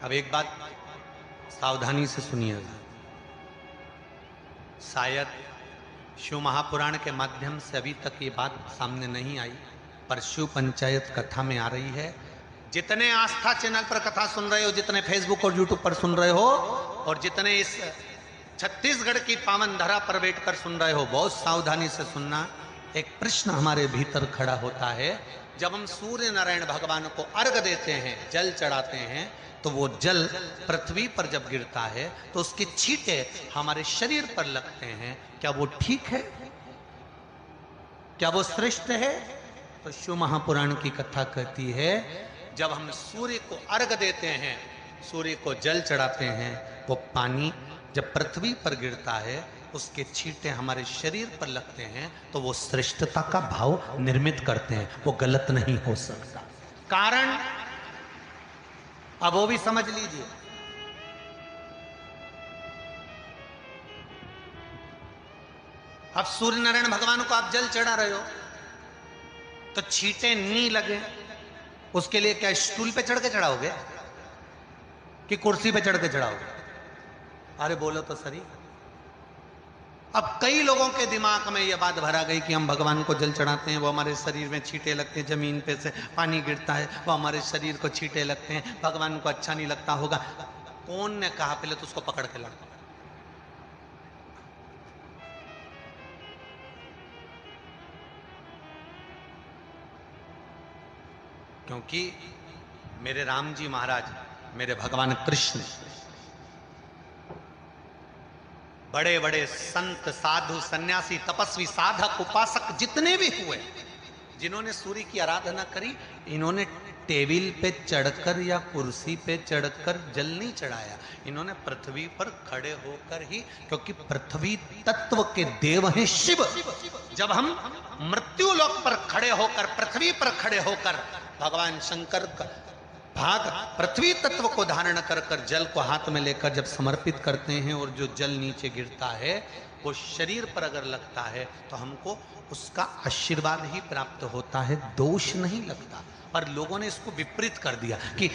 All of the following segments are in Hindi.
अब एक बात सावधानी से सुनिएगा, शायद शिव महापुराण के माध्यम से अभी तक ये बात सामने नहीं आई, पर शिव पंचायत कथा में आ रही है। जितने आस्था चैनल पर कथा सुन रहे हो, जितने फेसबुक और यूट्यूब पर सुन रहे हो, और जितने इस छत्तीसगढ़ की पावन धरा पर बैठकर सुन रहे हो, बहुत सावधानी से सुनना। एक प्रश्न हमारे भीतर खड़ा होता है, जब हम सूर्य नारायण भगवान को अर्घ देते हैं, जल चढ़ाते हैं, तो वो जल पृथ्वी पर जब गिरता है तो उसके छींटे हमारे शरीर पर लगते हैं। क्या वो ठीक है? क्या वो श्रेष्ठ है? तो शिव महापुराण की कथा कहती है, जब हम सूर्य को अर्घ देते हैं, सूर्य को जल चढ़ाते हैं, वो पानी जब पृथ्वी पर गिरता है, उसके छींटे हमारे शरीर पर लगते हैं, तो वो श्रेष्ठता का भाव निर्मित करते हैं, वो गलत नहीं हो सकता। कारण अब वो भी समझ लीजिए। अब सूर्य नारायण भगवान को आप जल चढ़ा रहे हो तो छींटे नहीं लगे, उसके लिए क्या स्टूल पे चढ़ के चढ़ाओगे कि कुर्सी पे चढ़ के चढ़ाओगे? अरे बोलो तो सही। अब कई लोगों के दिमाग में यह बात भरा गई कि हम भगवान को जल चढ़ाते हैं, वो हमारे शरीर में छींटे लगते हैं, जमीन पे से पानी गिरता है, वो हमारे शरीर को छींटे लगते हैं, भगवान को अच्छा नहीं लगता होगा। कौन ने कहा? पहले तो उसको पकड़ के लाओ। क्योंकि मेरे राम जी महाराज, मेरे भगवान कृष्ण, बड़े बड़े संत, साधु, सन्यासी, तपस्वी, साधक, उपासक जितने भी हुए, जिन्होंने सूर्य की आराधना करी, इन्होंने टेबल पे चढ़कर या कुर्सी पे चढ़कर जल नहीं चढ़ाया, इन्होंने पृथ्वी पर खड़े होकर ही, क्योंकि पृथ्वी तत्व के देव हैं शिव। जब हम मृत्यु लोक पर खड़े होकर, पृथ्वी पर खड़े होकर भगवान शंकर का भाग पृथ्वी तत्व को धारण कर कर जल को हाथ में लेकर जब समर्पित करते हैं, और जो जल नीचे गिरता है वो शरीर पर अगर लगता है तो हमको उसका आशीर्वाद ही प्राप्त होता है, दोष नहीं लगता। पर लोगों ने इसको विपरीत कर दिया। कि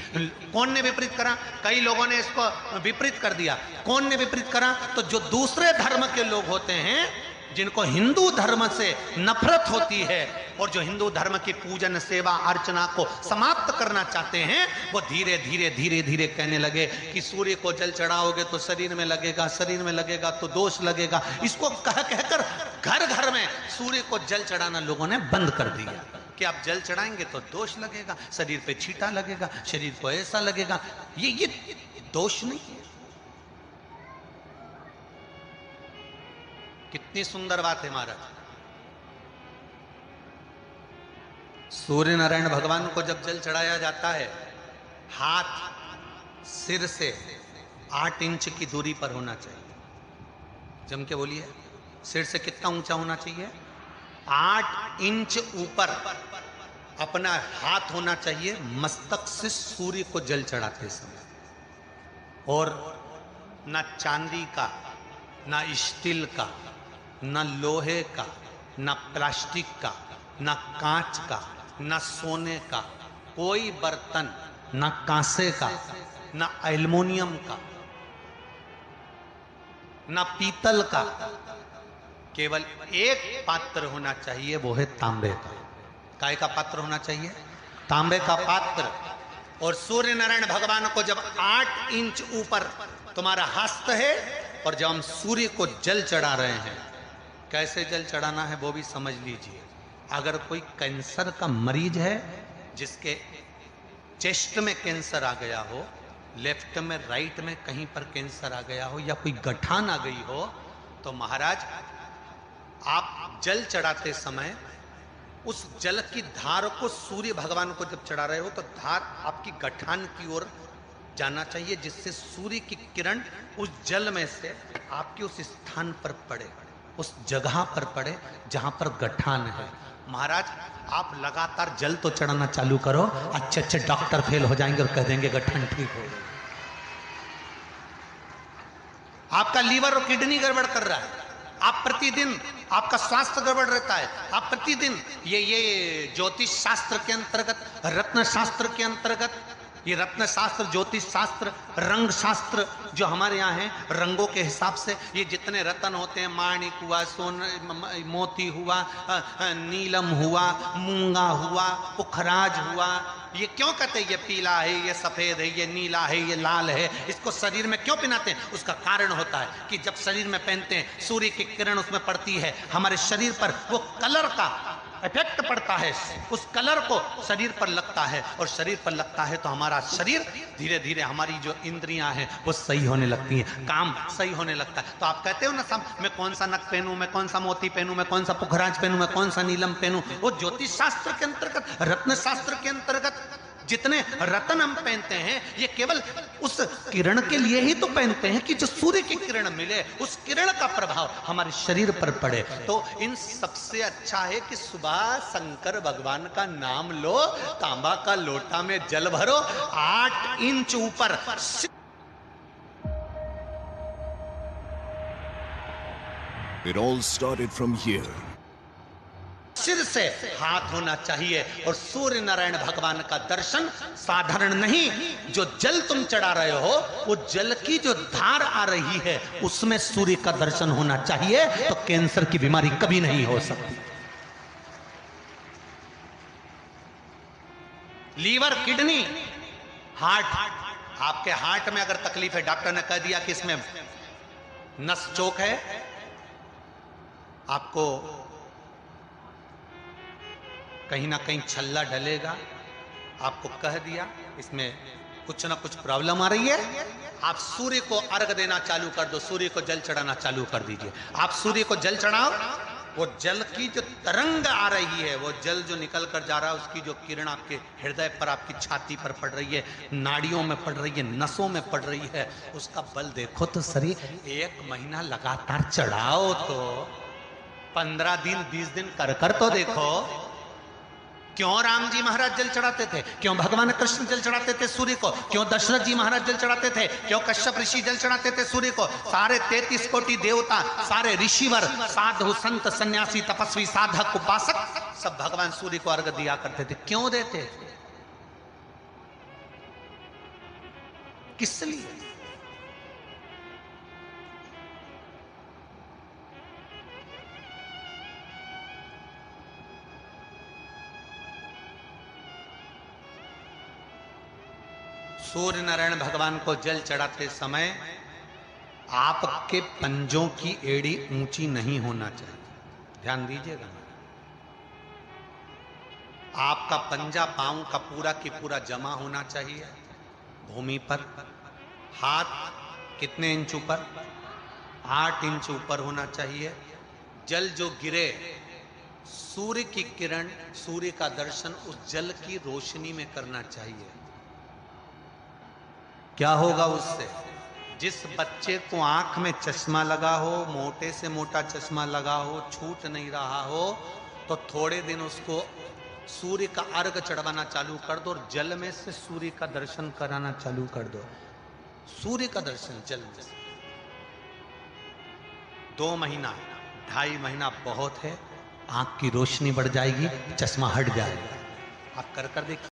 कौन ने विपरीत करा? कई लोगों ने इसको विपरीत कर दिया। कौन ने विपरीत करा? तो जो दूसरे धर्म के लोग होते हैं, जिनको हिंदू धर्म से नफरत होती है और जो हिंदू धर्म की पूजन, सेवा, अर्चना को समाप्त करना चाहते हैं, वो धीरे धीरे धीरे धीरे कहने लगे कि सूर्य को जल चढ़ाओगे तो शरीर में लगेगा, शरीर में लगेगा तो दोष लगेगा। इसको कह कहकर घर घर में सूर्य को जल चढ़ाना लोगों ने बंद कर दिया कि आप जल चढ़ाएंगे तो दोष लगेगा, शरीर पे छींटा लगेगा, शरीर को ऐसा लगेगा। ये दोष नहीं है। कितनी सुंदर बात है महाराज। सूर्य नारायण भगवान को जब जल चढ़ाया जाता है, हाथ सिर से 8 इंच की दूरी पर होना चाहिए। जम के बोलिए, सिर से कितना ऊंचा होना चाहिए? 8 इंच ऊपर अपना हाथ होना चाहिए मस्तक से सूर्य को जल चढ़ाते समय। और ना चांदी का, ना स्टील का, न लोहे का, न प्लास्टिक का, न कांच का, न सोने का कोई बर्तन, न कांसे का, न एल्युमिनियम का, न पीतल का, केवल एक पात्र होना चाहिए, वो है तांबे का। काय का पात्र होना चाहिए? तांबे का पात्र। और सूर्य नारायण भगवान को जब 8 इंच ऊपर तुम्हारा हस्त है, और जब हम सूर्य को जल चढ़ा रहे हैं, कैसे जल चढ़ाना है वो भी समझ लीजिए। अगर कोई कैंसर का मरीज है, जिसके चेस्ट में कैंसर आ गया हो, लेफ्ट में, राइट में कहीं पर कैंसर आ गया हो, या कोई गठान आ गई हो, तो महाराज आप जल चढ़ाते समय उस जल की धार को सूर्य भगवान को जब चढ़ा रहे हो, तो धार आपकी गठान की ओर जाना चाहिए, जिससे सूर्य की किरण उस जल में से आपके उस स्थान पर पड़े, उस जगह पर पड़े जहां पर गठान है। महाराज आप लगातार जल तो चढ़ाना चालू करो, अच्छे अच्छे डॉक्टर फेल हो जाएंगे और कह देंगे गठान ठीक हो गई। आपका लीवर और किडनी गड़बड़ कर रहा है, आप प्रतिदिन, आपका स्वास्थ्य गड़बड़ रहता है, आप प्रतिदिन ये ज्योतिष शास्त्र के अंतर्गत, रत्न शास्त्र के अंतर्गत ये रत्न शास्त्र, ज्योतिष शास्त्र, रंग शास्त्र जो हमारे यहाँ है, रंगों के हिसाब से ये जितने रत्न होते हैं, माणिक हुआ, मोती हुआ, नीलम हुआ, मूंगा हुआ, पुखराज हुआ, ये क्यों कहते हैं ये पीला है, ये सफेद है, ये नीला है, ये लाल है, इसको शरीर में क्यों पहनाते हैं? उसका कारण होता है कि जब शरीर में पहनते हैं सूर्य की किरण उसमें पड़ती है, हमारे शरीर पर वो कलर का इफेक्ट पड़ता है, उस कलर को शरीर पर लगता है, और शरीर पर लगता है तो हमारा शरीर धीरे धीरे, हमारी जो इंद्रियां हैं वो सही होने लगती हैं, काम सही होने लगता है। तो आप कहते हो ना साहब, मैं कौन सा नक पहनूं, मैं कौन सा मोती पहनूं, मैं कौन सा पुखराज पहनूं, मैं कौन सा नीलम पहनूं, वो ज्योतिष शास्त्र के अंतर्गत, रत्न शास्त्र के अंतर्गत जितने रत्न हम पहनते हैं ये केवल उस किरण के लिए ही तो पहनते हैं कि जो सूर्य की किरण मिले, उस किरण का प्रभाव हमारे शरीर पर पड़े। तो इन सबसे अच्छा है कि सुबह शंकर भगवान का नाम लो, तांबा का लोटा में जल भरो, 8 इंच ऊपर। It all started from here. सिर से हाथ होना चाहिए, और सूर्य नारायण भगवान का दर्शन साधारण नहीं, जो जल तुम चढ़ा रहे हो वो जल की जो धार आ रही है उसमें सूर्य का दर्शन होना चाहिए, तो कैंसर की बीमारी कभी नहीं हो सकती। लीवर, किडनी, हार्ट, आपके हार्ट में अगर तकलीफ है, डॉक्टर ने कह दिया कि इसमें नस चोक है, आपको कहीं ना कहीं छल्ला डलेगा, आपको कह दिया इसमें कुछ ना कुछ प्रॉब्लम आ रही है, आप सूर्य को अर्घ देना चालू कर दो, सूर्य को जल चढ़ाना चालू कर दीजिए। आप सूर्य को जल चढ़ाओ, वो जल की जो तरंग आ रही है, वो जल जो निकल कर जा रहा है, उसकी जो किरण आपके हृदय पर, आपकी छाती पर पड़ रही है, नाड़ियों में पड़ रही है, नसों में पड़ रही है, उसका बल देखो तो शरीर 1 महीना लगातार चढ़ाओ, तो 15 दिन 20 दिन कर तो देखो। क्यों राम जी महाराज जल चढ़ाते थे, क्यों भगवान कृष्ण जल चढ़ाते थे सूर्य को, क्यों दशरथ जी महाराज जल चढ़ाते थे, क्यों कश्यप ऋषि जल चढ़ाते थे सूर्य को, सारे 33 कोटि देवता, सारे ऋषिवर, साधु संत सन्यासी तपस्वी साधक उपासक सब भगवान सूर्य को अर्घ दिया करते थे। क्यों देते थे, किस लिए? सूर्य नारायण भगवान को जल चढ़ाते समय आपके पंजों की एड़ी ऊंची नहीं होना चाहिए, ध्यान दीजिएगा। आपका पंजा पांव का पूरा की पूरा जमा होना चाहिए भूमि पर। हाथ कितने इंच ऊपर? 8 इंच ऊपर होना चाहिए। जल जो गिरे, सूर्य की किरण, सूर्य का दर्शन उस जल की रोशनी में करना चाहिए। क्या होगा उससे? जिस बच्चे को आंख में चश्मा लगा हो, मोटे से मोटा चश्मा लगा हो, छूट नहीं रहा हो, तो थोड़े दिन उसको सूर्य का अर्घ चढ़वाना चालू कर दो और जल में से सूर्य का दर्शन कराना चालू कर दो। सूर्य का दर्शन जल में से 2 महीना 2.5 महीना बहुत है, आंख की रोशनी बढ़ जाएगी, चश्मा हट जाएगा। आप कर देखिए।